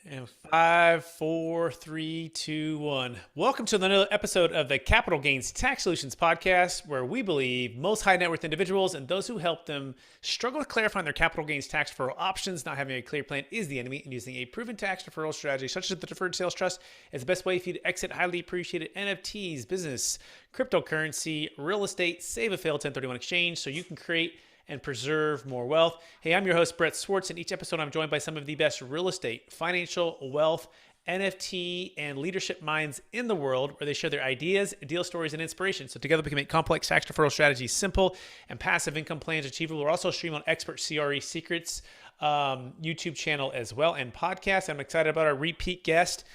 And five, four, three, two, one. Welcome to another episode of the Capital Gains Tax Solutions podcast, where we believe most high net worth individuals and those who help them struggle with clarifying their capital gains tax deferral options, not having a clear plan is the enemy, and using a proven tax deferral strategy such as the Deferred Sales Trust is the best way for you to exit highly appreciated NFTs, business, cryptocurrency, real estate, save a failed 1031 exchange so you can create and preserve more wealth. Hey, I'm your host, Brett Swarts. In each episode, I'm joined by some of the best real estate, financial, wealth, NFT, and leadership minds in the world, where they share their ideas, deal stories, and inspiration. So together we can make complex tax deferral strategies simple and passive income plans achievable. We're also streaming on Expert CRE Secrets YouTube channel as well, and podcast. I'm excited about our repeat guest.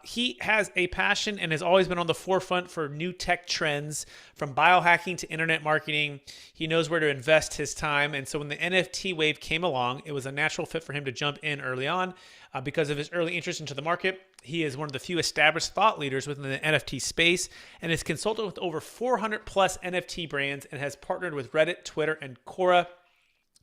He has a passion and has always been on the forefront for new tech trends, from biohacking to internet marketing. He knows where to invest his time. And so when the NFT wave came along, it was a natural fit for him to jump in early on because of his early interest into the market. He is one of the few established thought leaders within the NFT space and is consulted with over 400 plus NFT brands and has partnered with Reddit, Twitter, and Quora.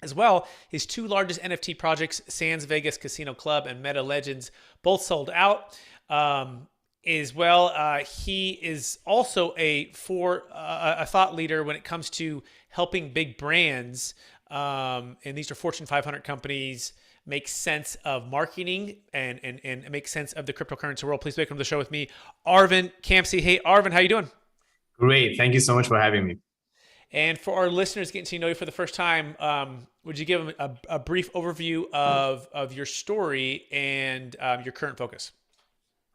As well, his two largest NFT projects, Sands Vegas Casino Club and Meta Legends, both sold out. As well, he is also a thought leader when it comes to helping big brands, and these are Fortune 500 companies, make sense of marketing and make sense of the cryptocurrency world. Please welcome to the show with me, Arvin Khamseh. Hey, Arvin, how you doing? Great. Thank you so much for having me. And for our listeners getting to know you for the first time, would you give them a brief overview of your story and your current focus?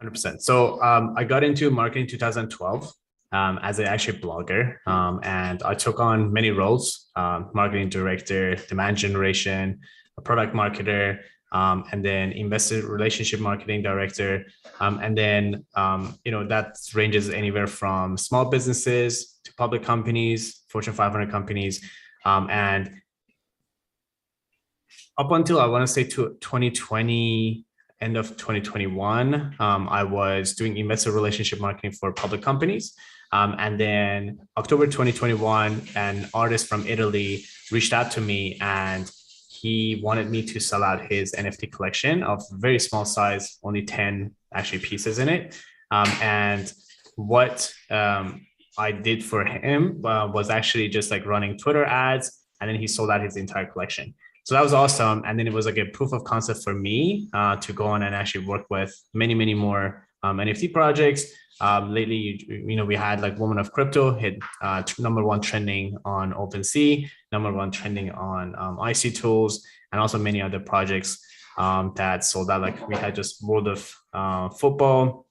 100%. So I got into marketing in 2012 as an actually blogger, and I took on many roles: marketing director, demand generation, a product marketer, and then investor relationship marketing director. And then, that ranges anywhere from small businesses to public companies, Fortune 500 companies. And up until I want to say to 2020, end of 2021, I was doing investor relationship marketing for public companies. And then October 2021, an artist from Italy reached out to me and he wanted me to sell out his NFT collection of very small size, only 10 actually pieces in it. And what I did for him was actually just like running Twitter ads, and then he sold out his entire collection. So that was awesome. And then it was like a proof of concept for me to go on and actually work with many, many more NFT projects. Lately, we had like Woman of Crypto hit #1 trending on OpenSea, #1 trending on IC Tools, and also many other projects that sold out. Like we had just World of Football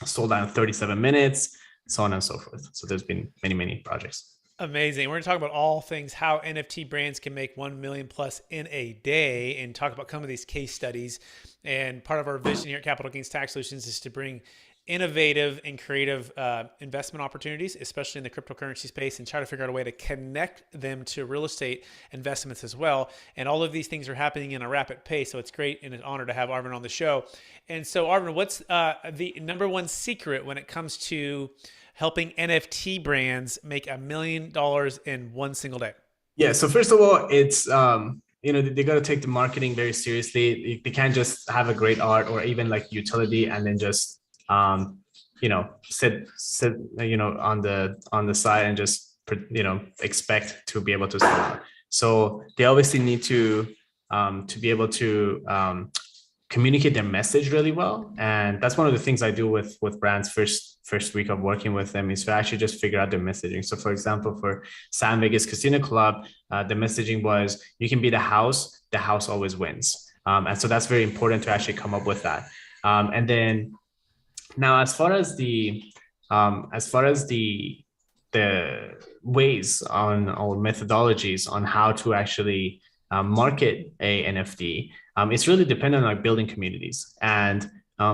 sold out in 37 minutes, so on and so forth. So there's been many, many projects. Amazing. We're going to talk about all things how NFT brands can make 1 million plus in a day and talk about some of these case studies. And part of our vision here at Capital Gains Tax Solutions is to bring innovative and creative investment opportunities, especially in the cryptocurrency space, and try to figure out a way to connect them to real estate investments as well. And all of these things are happening in a rapid pace. So it's great and an honor to have Arvin on the show. And so Arvin, what's the #1 secret when it comes to helping NFT brands make $1 million in one single day? Yeah. So first of all, it's, they got to take the marketing very seriously. They can't just have a great art or even like utility and then just, sit, on the side and just, expect to be able to sell out. So they obviously need to be able to, communicate their message really well. And that's one of the things I do with brands first week of working with them, is to actually just figure out their messaging. So for example, for San Vegas Casino Club, the messaging was, you can be the house always wins. And so that's very important to actually come up with that. And then now as far as the ways on or methodologies on how to actually market a NFT, it's really dependent on building communities. And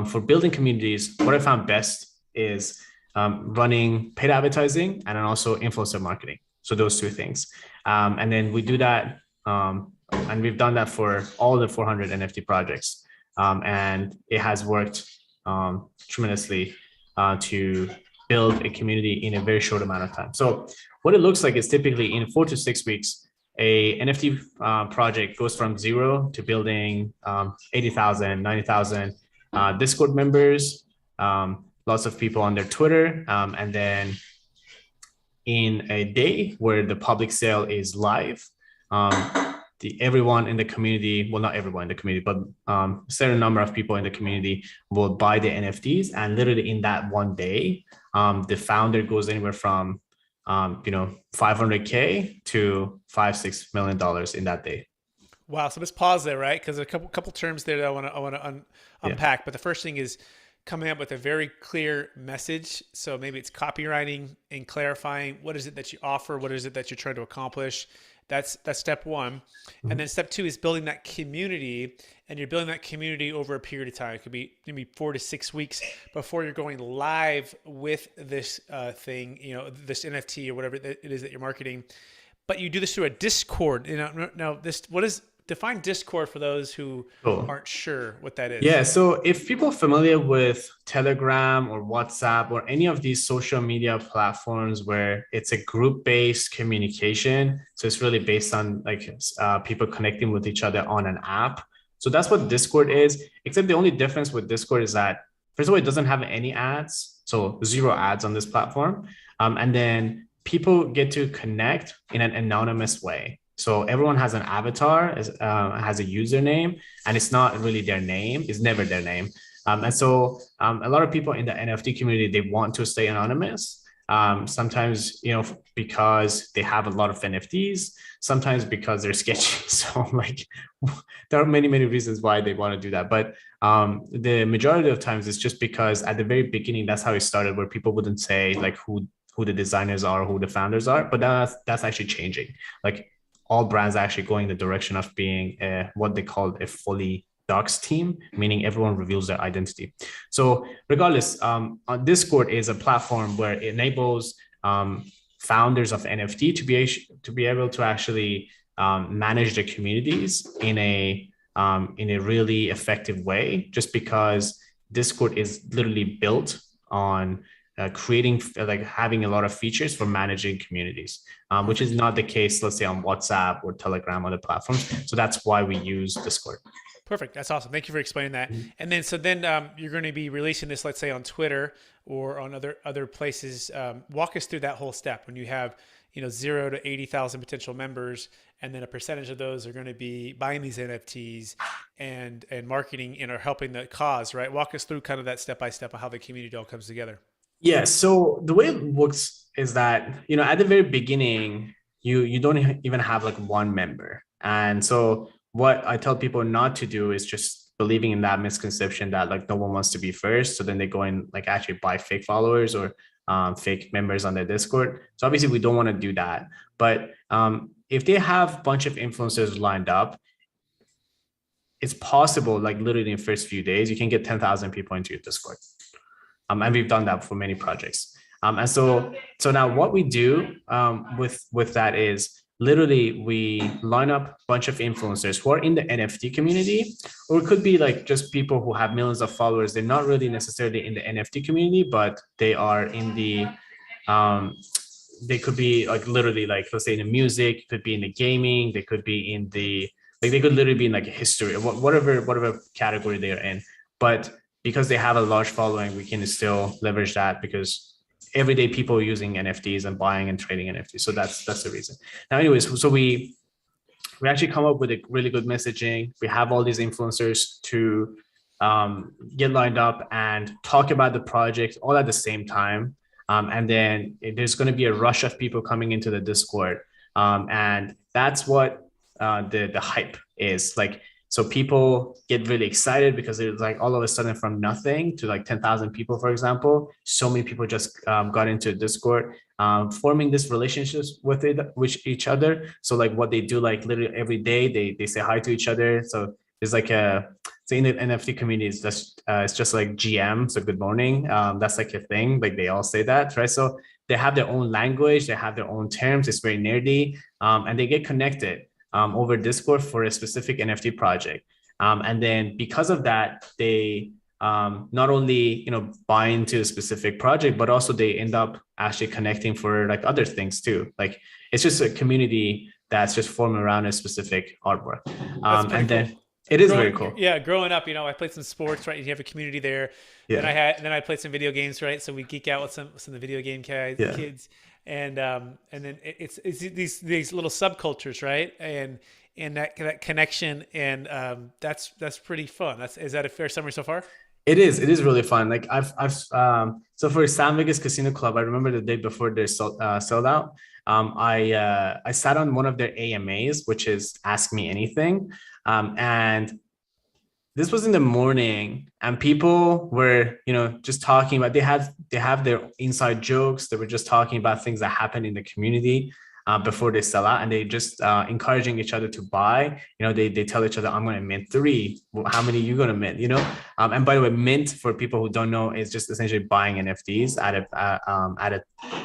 for building communities, what I found best is running paid advertising and then also influencer marketing. So those two things. And then we do that, and we've done that for all the 400 NFT projects. And it has worked tremendously to build a community in a very short amount of time. So what it looks like is typically in 4 to 6 weeks, a NFT project goes from zero to building 80,000, 90,000, Discord members, lots of people on their Twitter, and then in a day where the public sale is live, everyone in the community, well, not everyone in the community, but a certain number of people in the community will buy the NFTs. And literally in that one day, the founder goes anywhere from, 500K to $5-6 million in that day. Wow. So let's pause there, right? Because a couple terms there that I want to unpack. Yeah. But the first thing is coming up with a very clear message. So maybe it's copywriting and clarifying what is it that you offer, what is it that you're trying to accomplish. That's step one. Mm-hmm. And then step two is building that community, and you're building that community over a period of time. It could be maybe 4 to 6 weeks before you're going live with this thing, this NFT or whatever it is that you're marketing. But you do this through a Discord. Define Discord for those who aren't sure what that is. Yeah, so if people are familiar with Telegram or WhatsApp or any of these social media platforms where it's a group-based communication, so it's really based on people connecting with each other on an app. So that's what Discord is, except the only difference with Discord is that, first of all, it doesn't have any ads, so 0 ads on this platform. And then people get to connect in an anonymous way. So everyone has an avatar, has a username, and it's not really their name. It's never their name. And so a lot of people in the NFT community, they want to stay anonymous. Sometimes, because they have a lot of NFTs, sometimes because they're sketchy. So there are many, many reasons why they want to do that. But the majority of times it's just because at the very beginning, that's how it started, where people wouldn't say who the designers are, who the founders are. But that's actually changing. All brands are actually going the direction of being what they call a fully doxed team, meaning everyone reveals their identity. So regardless, Discord is a platform where it enables founders of NFT to be able to actually manage their communities in a really effective way, just because Discord is literally built on having a lot of features for managing communities, which is not the case, let's say, on WhatsApp or Telegram, other platforms. So that's why we use Discord. Perfect. That's awesome. Thank you for explaining that. Mm-hmm. And then you're going to be releasing this, let's say, on Twitter or on other places. Walk us through that whole step when you have 0 to 80,000 potential members, and then a percentage of those are going to be buying these NFTs and marketing or helping the cause, right? Walk us through kind of that step by step of how the community all comes together. Yeah. So the way it works is that, at the very beginning, you don't even have one member. And so what I tell people not to do is just believing in that misconception that no one wants to be first. So then they go and actually buy fake followers or fake members on their Discord. So obviously we don't want to do that. But if they have a bunch of influencers lined up, it's possible, literally in the first few days, you can get 10,000 people into your Discord. And we've done that for many projects. And so now what we do with that is literally we line up a bunch of influencers who are in the NFT community, or it could be just people who have millions of followers. They're not really necessarily in the NFT community, but they are in the, they could be literally let's say in the music, it could be in the gaming, they could be in the, they could literally be in history, whatever category they are in. But because they have a large following, we can still leverage that because everyday people are using NFTs and buying and trading NFTs. So that's the reason. Now, anyways, so we actually come up with a really good messaging. We have all these influencers to get lined up and talk about the project all at the same time. And then there's going to be a rush of people coming into the Discord. And that's what the hype is. So people get really excited because it's all of a sudden from nothing to 10,000 people, for example. So many people just got into Discord, forming these relationships with each other. So what they do, literally every day, they say hi to each other. So there's so in the NFT community, it's just GM, so good morning. That's a thing. They all say that, right? So they have their own language, they have their own terms. It's very nerdy, and they get connected over Discord for a specific NFT project. And then because of that, they not only, buy into a specific project, but also they end up actually connecting for other things too. It's just a community that's just formed around a specific artwork. And then, It is very cool. Growing up, I played some sports, right? You have a community there. Yeah. Then I played some video games, right? So we geek out with some of the video game Yeah. kids, and then it's these little subcultures, right? And that connection, and that's pretty fun. Is that a fair summary so far? It is really fun. Like so for San Vegas Casino Club, I remember the day before they sold out. I sat on one of their AMAs, which is Ask Me Anything. And this was in the morning, and people were, just talking about, they have their inside jokes. They were just talking about things that happen in the community before they sell out, and they just encouraging each other to buy. They tell each other, I'm going to mint 3. Well, how many are you going to mint? And by the way, mint, for people who don't know, is just essentially buying NFTs at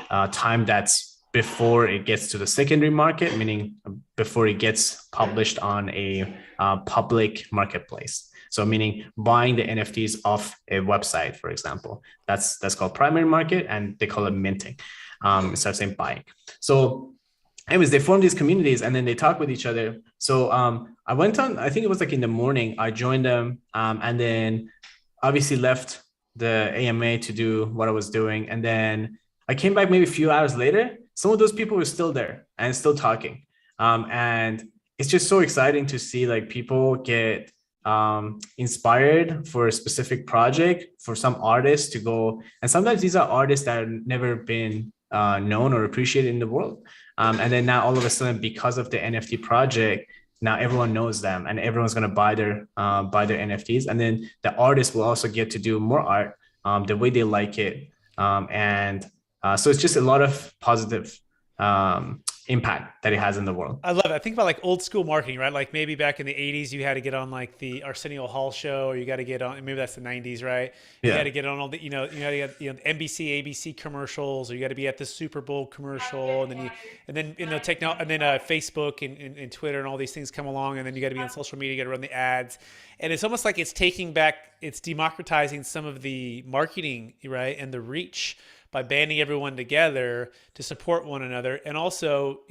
a time that's before it gets to the secondary market, meaning before it gets published on a public marketplace. So meaning buying the NFTs off a website, for example, that's called primary market, and they call it minting. Instead of saying buying. So anyways, they form these communities, and then they talk with each other. So I went on, I think it was like in the morning, I joined them, and then obviously left the AMA to do what I was doing. And then I came back maybe a few hours later. Some of those people were still there and still talking. And it's just so exciting to see like people get inspired for a specific project, for some artists to go. And sometimes these are artists that have never been known or appreciated in the world. And then now all of a sudden, because of the NFT project, now everyone knows them, and everyone's going to buy their NFTs. And then the artists will also get to do more art the way they like it. So it's just a lot of positive impact that it has in the world. I love it. I think about like old school marketing, right? Like maybe back in the 80s, you had to get on like the Arsenio Hall show, or you got to get on, maybe that's the 90s, right? You got to get on all the, NBC, ABC commercials, or you got to be at the Super Bowl commercial. And then Facebook and Twitter and all these things come along. And then you got to be on social media, you got to run the ads. And it's almost like it's democratizing some of the marketing, right? And the reach by banding everyone together to support one another, and also,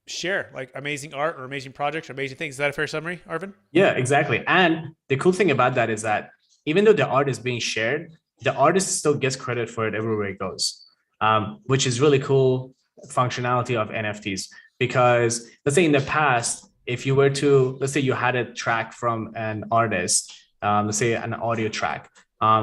share like amazing art or amazing projects or amazing things. Is that a fair summary, Arvin? Yeah, exactly. And the cool thing about that is that even though the art is being shared, the artist still gets credit for it everywhere it goes, which is really cool functionality of NFTs. Because let's say in the past, if you were to, let's say you had a track from an artist, let's say an audio track,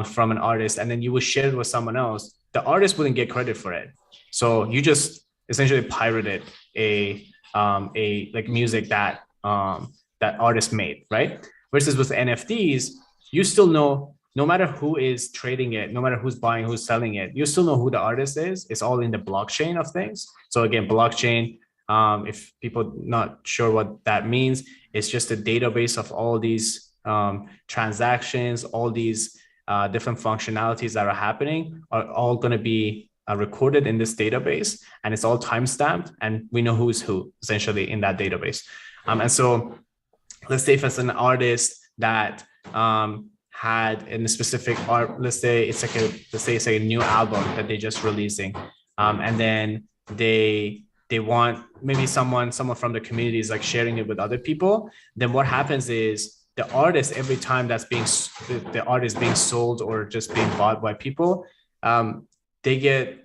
from an artist, and then you would share it with someone else, the artist wouldn't get credit for it. So you just essentially pirated a like music that that artist made, right? Versus with NFTs, you still know, no matter who is trading it, no matter who's buying, who's selling it, you still know who the artist is. It's all in the blockchain of things. So again, blockchain, if people not sure what that means, it's just a database of all these transactions, all these different functionalities that are happening are all going to be recorded in this database, and it's all timestamped, and we know who's who essentially in that database. And so let's say if it's an artist that had in a specific art, let's say it's like a new album that they just releasing, and then they want maybe someone from the community is like sharing it with other people. Then what happens is the artist, every time the art is being sold or just being bought by people, they get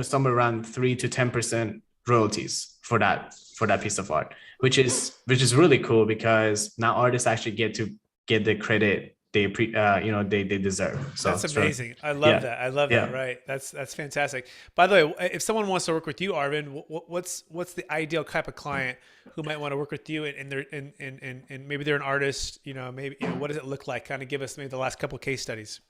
somewhere around 3 to 10% royalties for that piece of art, which is really cool, because now artists actually get the credit they deserve. So that's amazing. I love that. I love that. Right. That's fantastic. By the way, if someone wants to work with you, Arvin, what's the ideal type of client who might want to work with you, and maybe they're an artist, maybe, what does it look like? Kind of give us maybe the last couple of case studies.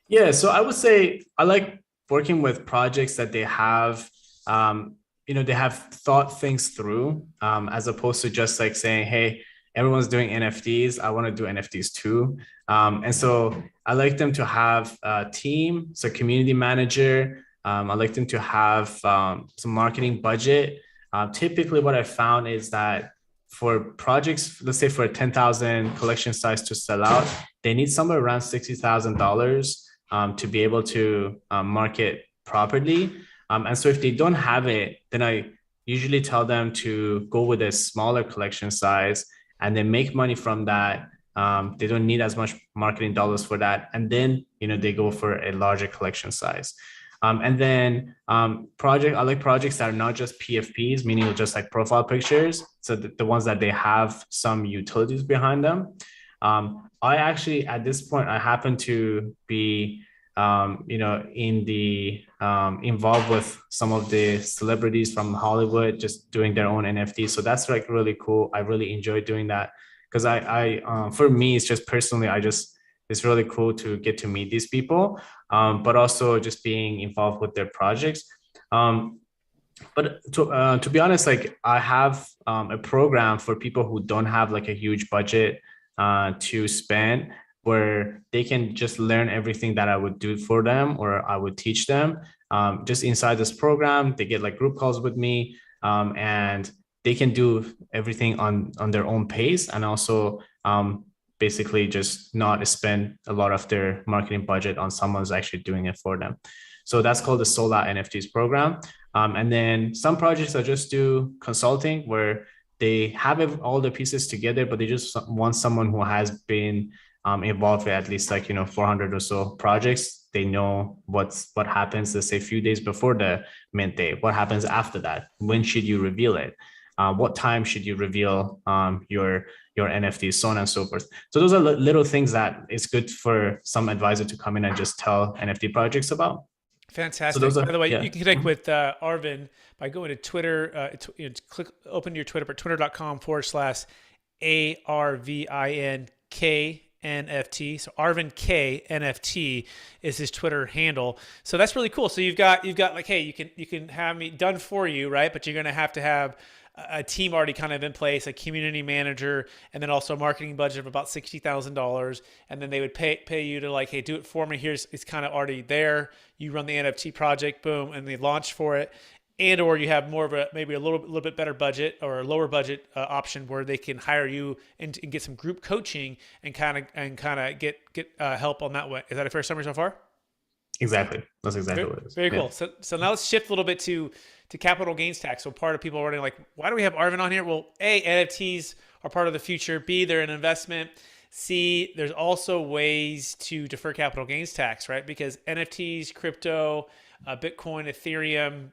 Yeah. So I would say I like working with projects that they have, they have thought things through, as opposed to just like saying, hey, everyone's doing NFTs, I want to do NFTs too. And so I like them to have a team, so community manager. I like them to have some marketing budget. Typically what I found is that for projects, let's say for a 10,000 collection size to sell out, they need somewhere around $60,000 to be able to market properly. And so if they don't have it, then I usually tell them to go with a smaller collection size and they make money from that. They don't need as much marketing dollars for that. And then, they go for a larger collection size. And then I like projects that are not just PFPs, meaning just like profile pictures. So the ones that they have some utilities behind them. I actually, at this point, I happen to be, in the involved with some of the celebrities from Hollywood, just doing their own NFTs. So that's like really cool. I really enjoy doing that because for me, it's just personally, it's really cool to get to meet these people, but also just being involved with their projects. But to be honest, like I have a program for people who don't have like a huge budget to spend, where they can just learn everything that I would do for them or I would teach them. Just inside this program, they get like group calls with me, and they can do everything on their own pace, and also basically just not spend a lot of their marketing budget on someone's actually doing it for them. So that's called the Sold Out NFTs program. And then some projects I just do consulting, where they have all the pieces together, but they just want someone who has been involved with at least 400 or so projects. They know what happens, let's say a few days before the mint day. What happens after that? When should you reveal it? What time should you reveal your NFTs, so on and so forth. So those are little things that it's good for some advisor to come in and just tell NFT projects about. Fantastic. So those are, by the way, yeah. you can connect with Arvin by going to Twitter. Open your Twitter, twitter.com/ARVINKNFT. So Arvin K NFT is his Twitter handle. So that's really cool. So you've got like, hey, you can have me done for you, right? But you're going to have a team already kind of in place, a community manager, and then also a marketing budget of about $60,000. And then they would pay you to like, hey, do it for me. It's kind of already there. You run the NFT project, boom, and they launch for it. And or you have more of maybe a little bit better budget or a lower budget option where they can hire you and get some group coaching and kind of get help on that way. Is that a fair summary so far? Exactly. That's exactly what it is. Very cool. So now let's shift a little bit to capital gains tax. So part of people are wondering like, why do we have Arvin on here? Well, A, NFTs are part of the future. B, they're an investment. C, there's also ways to defer capital gains tax, right? Because NFTs, crypto, Bitcoin, Ethereum,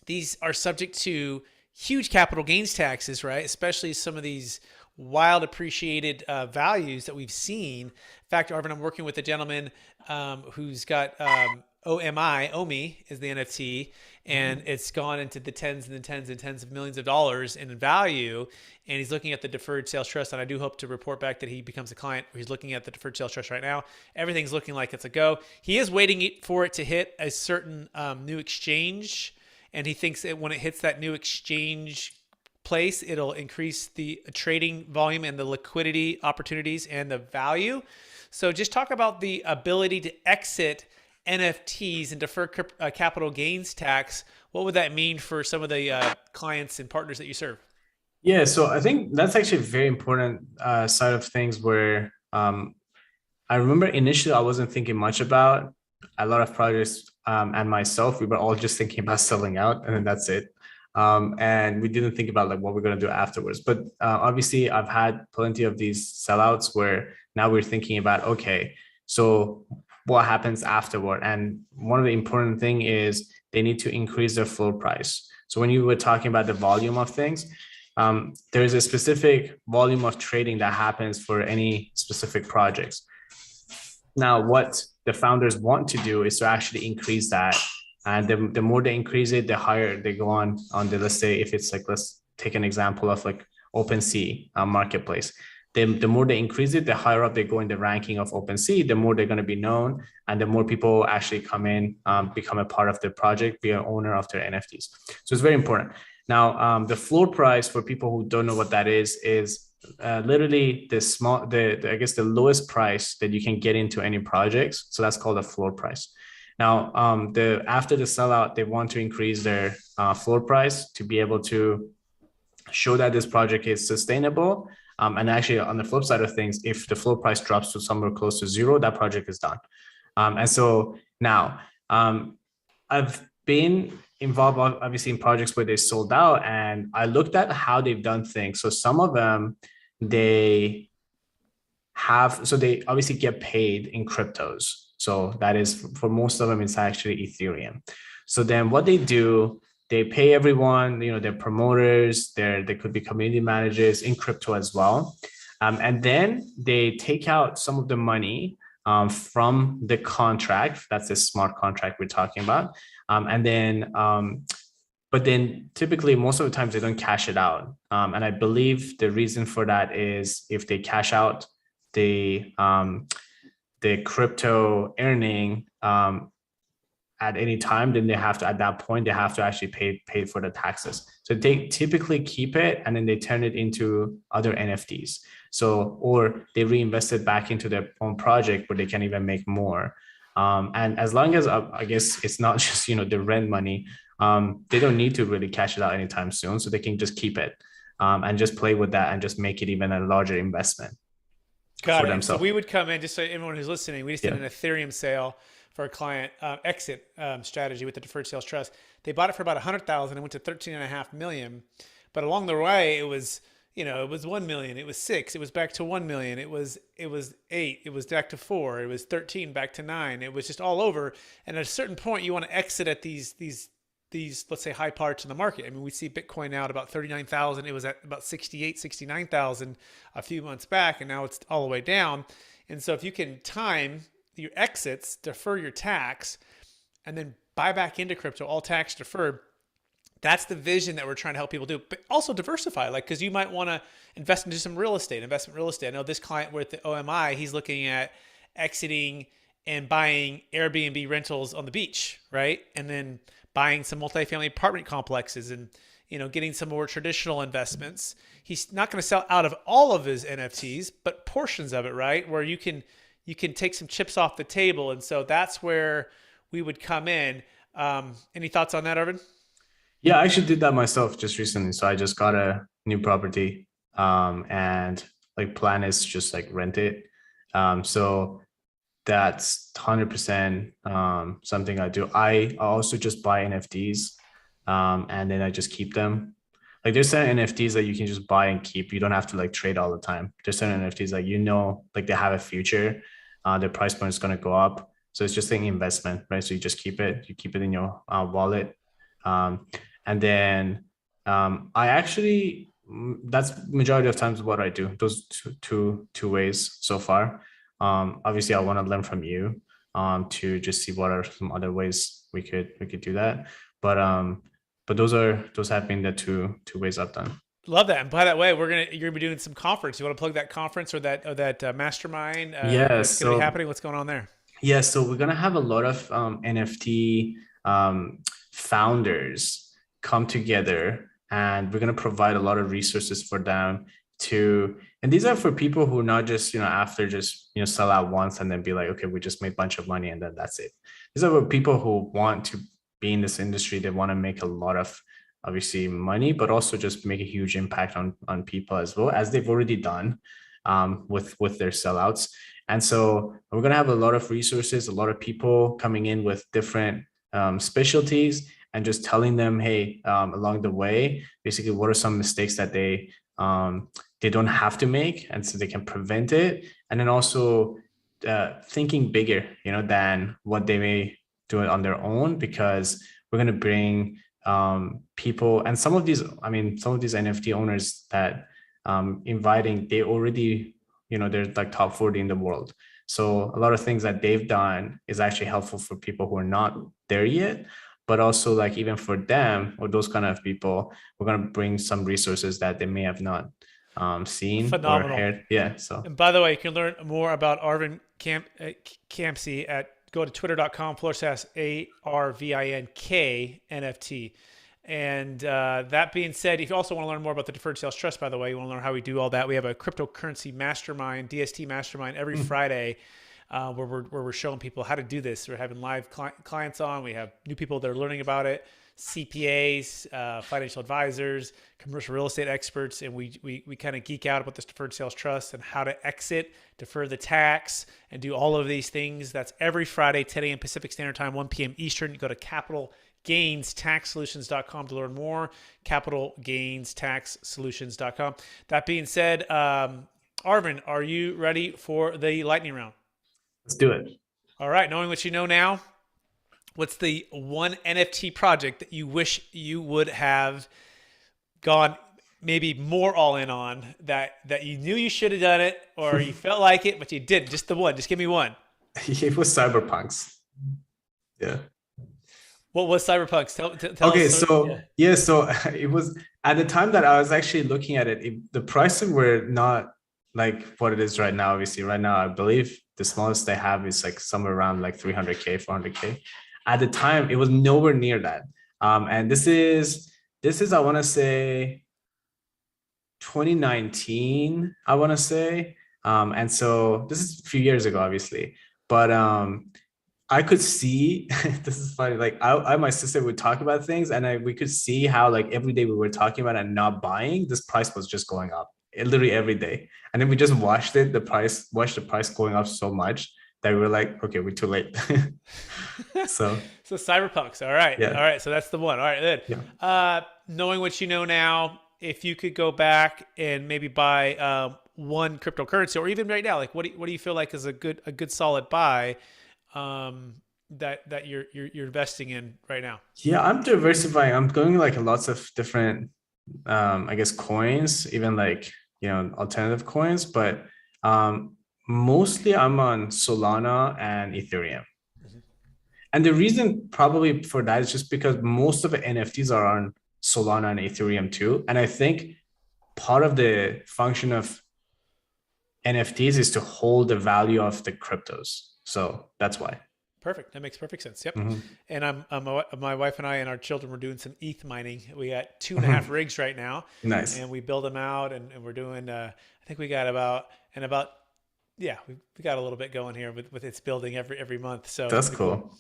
these are subject to huge capital gains taxes, right? Especially some of these wild appreciated values that we've seen. In fact, Arvin, I'm working with a gentleman who's got OMI is the NFT, and it's gone into the tens and tens of millions of dollars in value. And he's looking at the Deferred Sales Trust, and I do hope to report back that he becomes a client. He's looking at the Deferred Sales Trust right now. Everything's looking like it's a go. He is waiting for it to hit a certain new exchange, and he thinks that when it hits that new exchange place, it'll increase the trading volume and the liquidity opportunities and the value. So just talk about the ability to exit NFTs and defer capital gains tax. What would that mean for some of the clients and partners that you serve? Yeah, so I think that's actually a very important side of things where I remember initially I wasn't thinking much about a lot of projects, and myself. We were all just thinking about selling out, and then that's it. And we didn't think about like what we're going to do afterwards. But obviously, I've had plenty of these sellouts where now we're thinking about, okay, so what happens afterward? And one of the important thing is they need to increase their floor price. So when you were talking about the volume of things, there's a specific volume of trading that happens for any specific projects. Now, what the founders want to do is to actually increase that. And the more they increase it, the higher they go on the, let's say, if it's like, let's take an example of like OpenSea marketplace. The more they increase it, the higher up they go in the ranking of OpenSea, the more they're going to be known, and the more people actually come in, become a part of the project, be an owner of their NFTs. So it's very important. Now, the floor price, for people who don't know what that is literally I guess the lowest price that you can get into any projects. So that's called a floor price. Now, after the sellout, they want to increase their floor price to be able to show that this project is sustainable. And actually, on the flip side of things, if the floor price drops to somewhere close to zero, that project is done. And so now, I've been involved, obviously, in projects where they sold out, and I looked at how they've done things. So some of them, they they obviously get paid in cryptos. So that is for most of them, it's actually Ethereum. So then what they do, they pay everyone, their promoters, they could be community managers in crypto as well. And then they take out some of the money from the contract. That's the smart contract we're talking about. But then typically most of the times they don't cash it out. And I believe the reason for that is if they cash out the crypto earning at any time, then at that point they have to actually pay for the taxes. So they typically keep it and then they turn it into other NFTs. So, or they reinvest it back into their own project where they can even make more. And as long as I guess it's not just the rent money, they don't need to really cash it out anytime soon. So they can just keep it and just play with that and just make it even a larger investment. Got For it. themselves. So we would come in, just so everyone who's listening, we just did Yeah. an Ethereum sale for a client exit strategy with the Deferred Sales Trust. They bought it for about 100,000 and went to 13.5 million. But along the way, it was, it was 1 million, it was 6, it was back to 1 million, it was 8, it was back to 4, it was 13, back to 9. It was just all over. And at a certain point, you want to exit at these let's say high parts in the market. I mean, we see Bitcoin now at about 39,000. It was at about 68, 69,000 a few months back, and now it's all the way down. And so if you can time your exits, defer your tax, and then buy back into crypto, all tax deferred, that's the vision that we're trying to help people do. But also diversify, because you might want to invest into some investment real estate. I know this client with the OMI, he's looking at exiting and buying Airbnb rentals on the beach, right? And then buying some multifamily apartment complexes and getting some more traditional investments. He's not going to sell out of all of his NFTs, but portions of it, right? Where you can take some chips off the table. And so that's where we would come in. Any thoughts on that, Arvin? Yeah, I actually did that myself just recently. So I just got a new property, and like plan is just like rent it. So that's 100% something I do. I also just buy NFTs, and then I just keep them. Like there's certain NFTs that you can just buy and keep. You don't have to like trade all the time. There's certain NFTs that like they have a future. Their price point is going to go up. So it's just an investment, right? So you just keep it. You keep it in your wallet. Um, and then I actually, that's majority of times what I do. Those two ways so far. Obviously, I want to learn from you to just see what are some other ways we could do that. But those have been the two ways I've done. Love that. And by that way, you're gonna be doing some conference. You want to plug that conference or that mastermind? Yes. What's gonna be So happening? What's going on there? yeah, so we're gonna have a lot of NFT founders come together, and we're gonna provide a lot of resources for them and these are for people who not just after just sell out once and then be like, okay, we just made a bunch of money and then that's it. These are for people who want to be in this industry. They want to make a lot of obviously money, but also just make a huge impact on people as well, as they've already done with their sellouts. And so we're going to have a lot of resources, a lot of people coming in with different specialties, and just telling them, hey, along the way, basically, what are some mistakes that they don't have to make, and so they can prevent it. And then also thinking bigger, than what they may do it on their own, because we're going to bring people, and some of these NFT owners that inviting, they already, they're like top 40 in the world. So a lot of things that they've done is actually helpful for people who are not there yet, but also like even for them or those kind of people, we're going to bring some resources that they may have not seen or Phenomenal. heard. Yeah. So And by the way, you can learn more about Arvin Khamseh go to twitter.com/ARVINK NFT. And that being said, if you also want to learn more about the Deferred Sales Trust, by the way, you want to learn how we do all that, we have a cryptocurrency mastermind, DST mastermind, every Friday, where we're showing people how to do this. We're having live clients on. We have new people that are learning about it, CPAs, financial advisors, commercial real estate experts, and we kind of geek out about this Deferred Sales Trust and how to exit, defer the tax, and do all of these things. That's every Friday, 10 a.m. Pacific Standard Time, 1 p.m. Eastern. You go to capitalgainstaxsolutions.com to learn more. Capitalgainstaxsolutions.com. That being said, Arvin, are you ready for the lightning round? Let's do it. All right. Knowing what you know now, what's the one NFT project that you wish you would have gone maybe more all in on, that you knew you should have done it or you felt like it, but you didn't? Just the one. Just give me one. It was Cyberpunks. Yeah. What was Cyberpunks? Tell Okay, us. so it was at the time that I was actually looking at it, the prices were not like what it is right now. Obviously, right now, I believe the smallest they have is like somewhere around like 300K, 400K. At the time, it was nowhere near that. And this is I want to say 2019, I want to say. And so this is a few years ago, obviously, but I could see this is funny. Like I my sister would talk about things, and we could see how like every day we were talking about and not buying, this price was just going up, literally every day. And then we just watched the price going up so much that we were like, okay, we're too late. So Cyberpunks. All right. Yeah. All right. So that's the one. All right. Then. Yeah. Knowing what you know now, if you could go back and maybe buy one cryptocurrency, or even right now, like what do you feel like is a good solid buy that you're investing in right now? Yeah, I'm diversifying. I'm going like lots of different I guess coins, even like alternative coins, but mostly I'm on Solana and Ethereum. Mm-hmm. And the reason probably for that is just because most of the NFTs are on Solana and Ethereum too. And I think part of the function of NFTs is to hold the value of the cryptos. So that's why. Perfect. That makes perfect sense. Yep. Mm-hmm. And my wife and I and our children were doing some ETH mining. We got 2.5 rigs right now. Nice. And we build them out, and we're doing. I think we got we got a little bit going here with its building every month. So that's cool.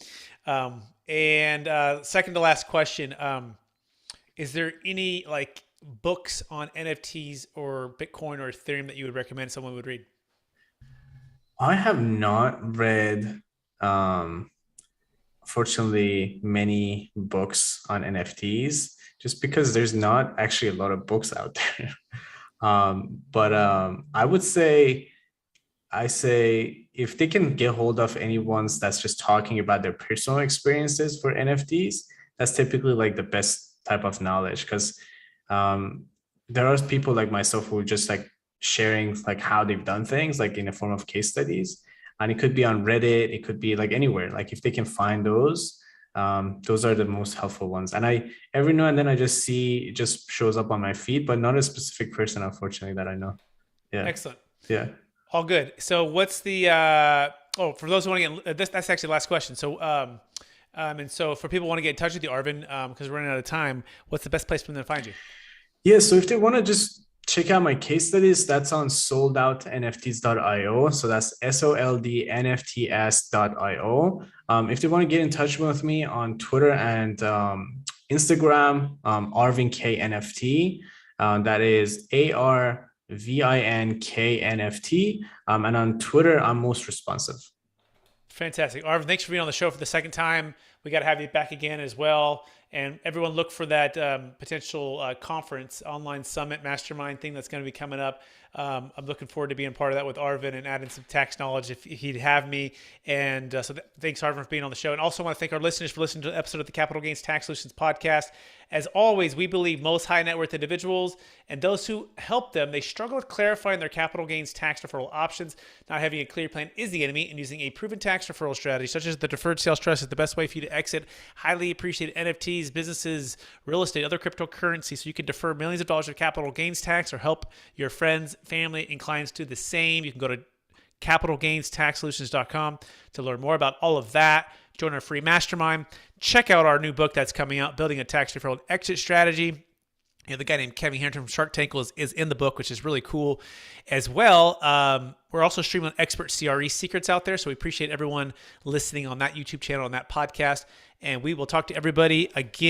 And second to last question, is there any like books on NFTs or Bitcoin or Ethereum that you would recommend someone would read? I have not read, fortunately, many books on NFTs, just because there's not actually a lot of books out there. But I would say, if they can get hold of anyone's that's just talking about their personal experiences for NFTs, that's typically like the best type of knowledge, because there are people like myself who are just like sharing like how they've done things like in a form of case studies, and it could be on Reddit, it could be like anywhere. Like if they can find those are the most helpful ones. And I every now and then I just see it just shows up on my feed, but not a specific person, unfortunately, that I know. Yeah. Excellent. Yeah. All good. So what's the for those who want to get that's actually the last question. So and so for people who want to get in touch with you, Arvin, because we're running out of time, what's the best place for them to find you? Yeah, so if they want to just check out my case studies, that's on soldoutnfts.io. So that's soldnfts.io. If they want to get in touch with me on Twitter and Instagram, Arvin K NFT. That is ARVINKNFT. And on Twitter, I'm most responsive. Fantastic. Arvin, thanks for being on the show for the second time. We got to have you back again as well. And everyone look for that potential conference, online summit, mastermind thing that's going to be coming up. I'm looking forward to being part of that with Arvin and adding some tax knowledge if he'd have me. And thanks, Arvin, for being on the show. And also want to thank our listeners for listening to the episode of the Capital Gains Tax Solutions podcast. As always, we believe most high net worth individuals and those who help them, they struggle with clarifying their capital gains tax deferral options. Not having a clear plan is the enemy, and using a proven tax deferral strategy, such as the Deferred Sales Trust, is the best way for you to exit highly appreciated NFTs, businesses, real estate, other cryptocurrencies, so you can defer millions of dollars of capital gains tax or help your friends, family, and clients do the same. You can go to capitalgainstaxsolutions.com to learn more about all of that. Join our free mastermind. Check out our new book that's coming out, Building a Tax Deferral Exit Strategy. The guy named Kevin Harrington from Shark Tank is in the book, which is really cool as well. We're also streaming expert CRE secrets out there, so we appreciate everyone listening on that YouTube channel, on that podcast. And we will talk to everybody again.